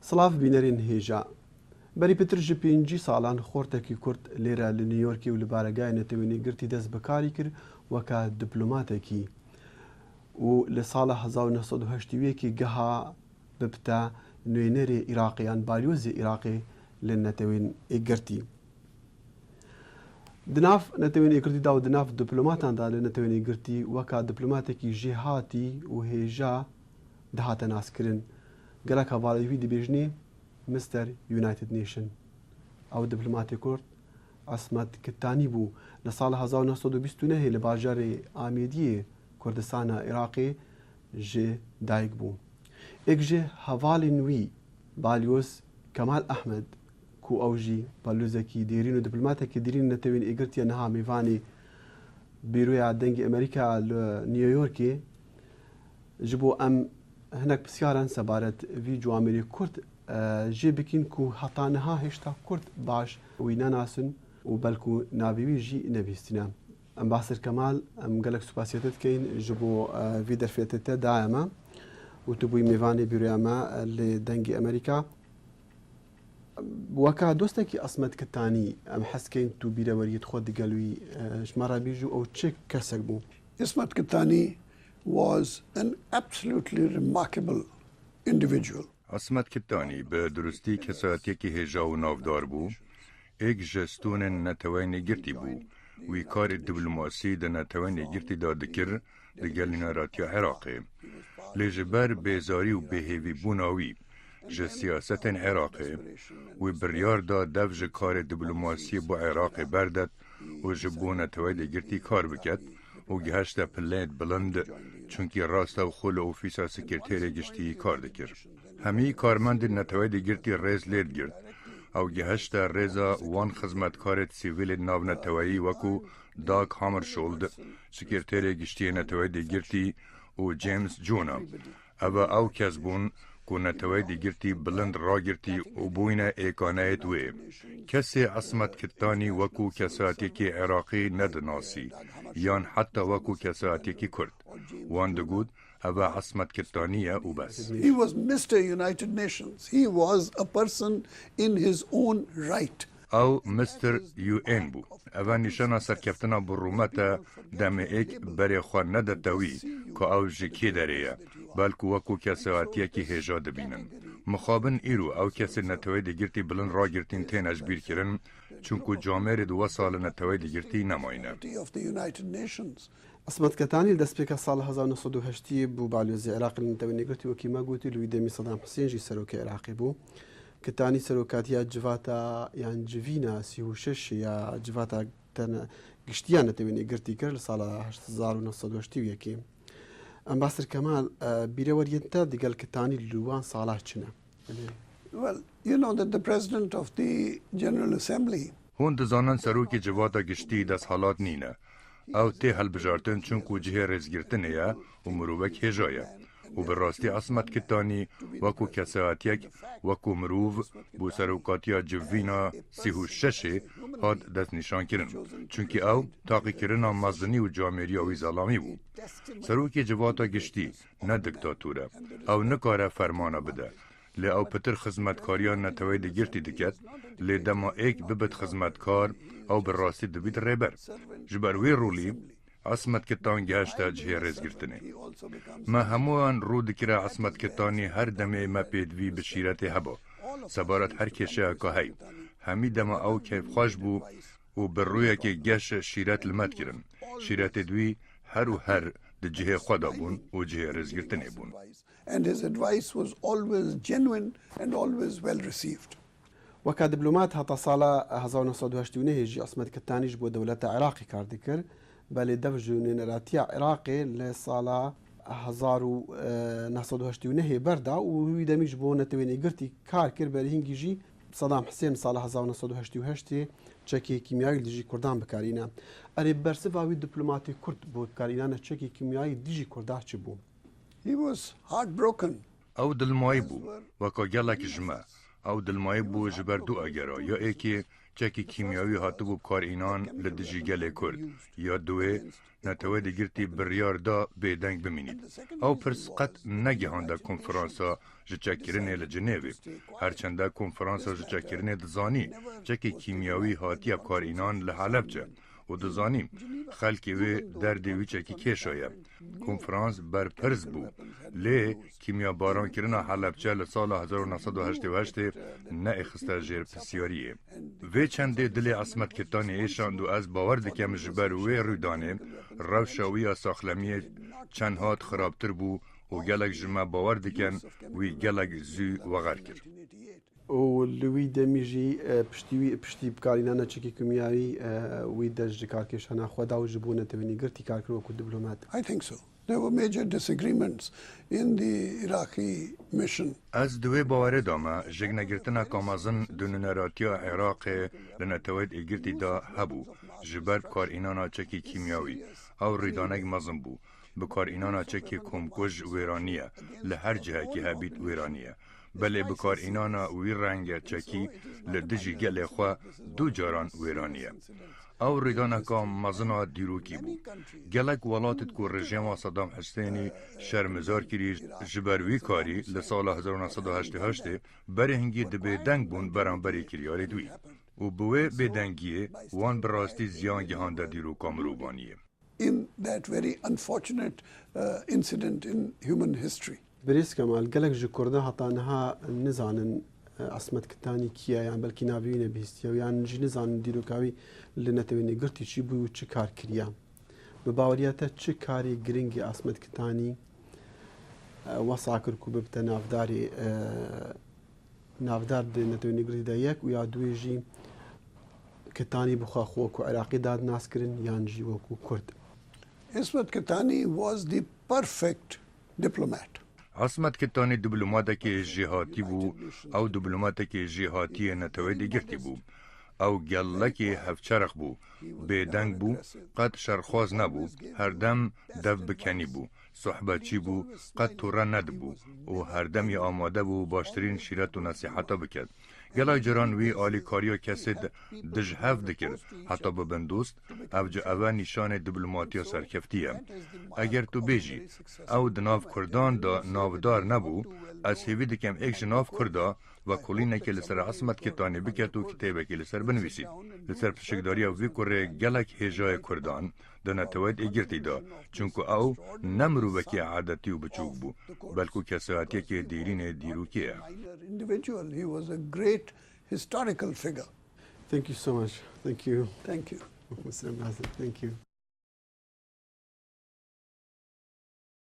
سلاف بینەرین هێژە بەری پتر ji 5 ساڵان خۆرتێکی کورد لێرە لە نیویۆرکی و لە بارەگای نەتەوێنی گرتی دەست بەکاری کرد وەکە دیپلۆماتێکی و لە ساڵە 1970 گەها ببتە نوێنەرێ عێراقیان بالیۆزی عێراقی لە نەتەوێن ئێگرتی. دناف نەتەوێن ئێگرتیدا و دناف دیپلۆماتاندا لە نەتەوێن ئێگرتی وەکە دیپلۆماتێکی ژێهاتی و هێژە دەهاتە ناسکردن گەلک هەواڵەوی دەبێژنی مستەر یونایتد نیشن. ئەو دیپلۆماتی کورد عەسمەت کتانی بوو لە ساڵ 1929 لە باژارێ ئامێدیێ کوردستانە عێراقی ژێ دایک بوو. ئێک ژێ هەواڵی نوی بالیۆز کەمال ئەحمەد کو ئەوژی بالیۆزێکی دێرین و دیپلۆماتێکی دیرین نەتەوێن ئێگرتیە نەها میوانی بیرۆیا دەنگی ئەمریکا لە نیویۆرکی ji bo em hinek pisyaran sebaret vî ciwamerê Kurd jê bikin ku heta niha hêşta Kurd baş wî nenasin û belku navê wî jî nebîstîne. Em Basir Kemal em gelek spasiyete dikeyin ji bo vî derfetê te daima û tu bûyî mêvanê bîroya me lê dengê Amerîka. Weka dostekî Esmet Ketanî em hes keyin tu bîreweriyê xwe digel wî ji me re bîjû ew çi kesek bû? Esmet Ketanî was an absolutely remarkable individual. Esmet Ketanî bi durustî kesatiyekî hêja û navdar bû, êk ji stûnên netewên girtî bû. Wî karê diplomasî di netewên girtî da dikir di gelîneratiya Iraqê. Lê ji ber bêzarî û bêhêvîbûna wî ji siyasetên Iraqê, wî biryar da dev ji karê diplomasiyê bo Iraqê berdet û ji bo netewê girtî kar biket û gihişte pileyên bilind çunkî rasta û xwe li ofîsa sekretêrê giştî kar dikir. Hemî karmendên netewê girtî rêz lê digirt ew gihişte rêza wan xizmetkarê sîvîlê nav neteweyî wekû Dag Hammarskjöld, sekretêrê giştiyê netewê girtî û James Jona. Ev ew kes bûn ku netewê girtî bilind ragirtî û bûyne êkaneyê wê. Kesê Esmet Ketanî wekû kesatiyekî Iraqî nedinasî yan heta wekû kesatiyekî Kurd. Wan digot ev Esmet Ketanî ye û bes. He was Mr. United Nations. He was a person in his own right. Ew Mr. UN bû. Ev nîşana serkeftina birûmete demê êk berê xwe nedete wî ku ew ji kê derê ye, belku wekû kesatiyekî hêja dibînin. Mixabin îro ew kesê netewê girtî bilind ragirtîn tên ejbîrkirin çunku camerê di we salê netewê girtî nemayîne. Esmet Ketanî destpêka sala 1980 bû balyozê Iraqê li netewên girtî wekî me gotî li wî demê Sedam Husên jî serokê Iraqê bû. Ketanî serokatiya civata yan civîna 36 ya civata giştiya netewên girtî kir li sala 1980. Em Basir Kemal bîreweriyên te digel Ketanî li wan sala çi ne? Well, you know that the President of the General Assembly Hûn dizanin serokê civata giştî desthilat nîne. Ew tê helbijartin çunku cihê rêzgirtinê ye û mirovek hêja ye. û bi rastî Esmet Ketanî wekû kesatiyek wekû mirov bû serokatiya civîna 36 hat destnîşankirin. Çunkî ew taqîkirina mezinî û camerîya wî zelamî bû. Serokê civata giştî ne diktatûr e. Ew nikare fermana bide. Lê ew pitir xizmetkariya netewê de girtî diket, lê dema êk bibit xizmetkar ew bi rastî dibît rêber. Ji ber wê rolî Esmet Ketan gihişte cihê rêzgirtinê. Me hemûyan rû dikire Esmet Ketanî her demê me pêdivî bi şîretê heba. Sebaret her kêşeyeka hey. Hemî dema ew keyfxweş bû û bi rûyekê geş şîret li me dikirin. Şîretê wî her û her di cihê xwe de bûn û cihê rêzgirtinê bûn. and his advice was always genuine and always well received. وەکە دیپلۆمات هەتا ساڵە 1970 jî Esmet Ketanî ji bo dewleta Iraqê kar dikir belê dev ji nêneratiya Iraqê li sala 1980 berda û wî demî ji bo netewên girtî kar kir berhîngî jî Sedam Husên sala 1988 çekê kîmyayî dijî Kurdan bikarîne. Erê bersiva wî diplomatê Kurd bo bikarînana çekê kîmyayî dijî Kurda çi bû? He was heartbroken. Ew dilmayî bû weka gelek ji me. Ew dilmayî bû ji ber du egera ya êkê چکی کیمیاوی هاتبو کار اینان لدجی گل کرد یا دوی نتوه دگرتی بریار دا بیدنگ بمینید او پرس قط نگهانده کنفرانسا جچکرنه لجنیوی هرچنده کنفرانسا جچکرنه دزانی چکی کیمیاوی هاتیب کار اینان لحلب جه و دزانیم خلکی وی دردی وی چکی کشایه کنفرانس بر پرز بو لی کیمیا باران کرنا حلبچه لسال 1988 نه اخسته جیر پسیاریه وی چنده دلی عصمت کتانی ایشاند و از باور دکم جبر وی رودانه روشاوی ساخلمی چند هات خرابتر بو و گلک جمع باور دکن وی گلک زی وغر کرد و لوی دمیجی پشتی بکارینانه چکی کیمیایی وی درج کارکشانه خدا و جبونه توینی گرتی کار کرد وکو دیپلمات. I think so. There were major disagreements in the Iraqi mission. از دوی باوره دامه جگنگرتنا کامازن دوننراتیا عراق لنتوید ایگرتی دا هبو جبر بکار اینانا چکی کیمیاوی او ریدانگ مزن بو بکار اینانا چکی کمکوش ویرانیه لهر جهه که هبید ویرانیه بله بکار اینانا وی رنگ چکی لدجی گل خواه دو جاران ویرانیه او ریدانا که مزنا دیروکی بو گلک ولاتت که رژیم صدام حسینی شرمزار کری جبروی کاری لسال 1988 بره هنگی دبی دنگ بون برانبری کریاری دوی و بوه بدنگیه وان براستی زیان گهانده دیروکا مروبانیه In that very unfortunate incident in human history. بریز کمال گلک جو کرده حتی نها نزانن عصمت کتانی کیه یعنی بلکی ناویونه بیستی و یعنی جی نزانن دیروکاوی لنتوینی گرتی چی بوی و چه کار کریا به باوریاته چه کاری گرنگی عصمت کتانی وصا کرد که ببته نافدار ده نتوینی گرتی ده یک و یا دوی جی کتانی بخوا خو کو عراقی داد ناس کرن یعنی جی وکو کرد. Ismat Katani was the perfect diplomat. عصمت کتانی دیپلماته که جهاتی بو او دیپلماته که جهاتی نتویدی گرتی بو او گلکی هفچرخ بو بیدنگ بو قد شرخواز نبو هر دم دف بکنی بو صحبتچی بو قد توره ند بو و هر دم ی آماده بو باشترین شیرت و نصیحتا بکد گلای جران وی آلی کاریو کسی دج هف دکر حتی ببندوست او جا اوه نشان دیپلماتیا سرکفتیه اگر تو بیجی او دناف کردان دا نافدار نبو از هیوی دکم ایک جناف کردا و کلینه که لسر عصمت کتانی بکتو کتابه که لسر بنویسید لسر پشکداری وی کره گلک هجای کردان دا نتوید ایگرتی دا چونکو او نمرو بکی عادتی و بچوک بو بلکو کساعتی که دیرین دیروکیه. Individual, he was a great historical figure. Thank you so much. Thank you. Thank you. Mr. Ambassador. Thank you.